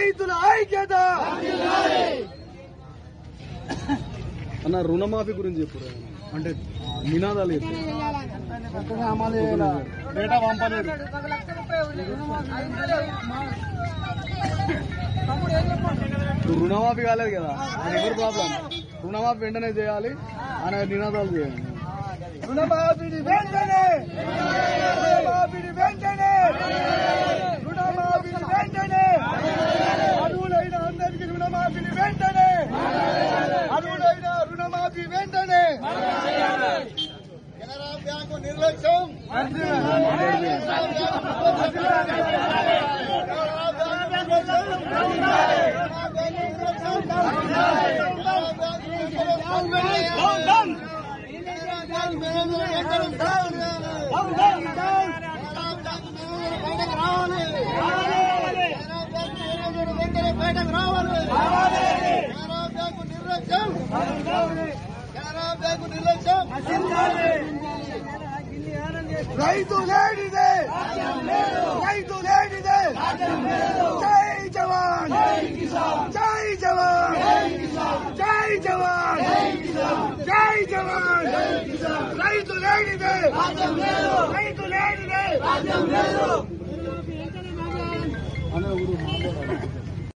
రైతుల ఐక్యత. అన్న రుణమాఫీ గురించి చెప్పు అంటే నినాదాలు డేటా పంపలేదు. రుణమాఫీ కాలేదు కదా, అది ఎవరు ప్రాబ్లం. రుణమాఫీ వెంటనే చేయాలి అనే నినాదాలు చేయాలి. రుణమాఫీని వెంటనే, రుణమాఫీని వెంటనే, రుణమాఫీని వెంటనే, అర్హులైన అందరికీ రుణమాఫీని వెంటనే, అర్హులైన రుణమాఫీ వెంటనే. కెనరా బ్యాంకు నిర్లక్ష్యం, రైతు లేనిదే, రైతు లేనిదే. జై జవాన్, జై జవాన్, జై జవాన్, జై జవాన్. రైతు లేనిదే, రైతు లేనిదే.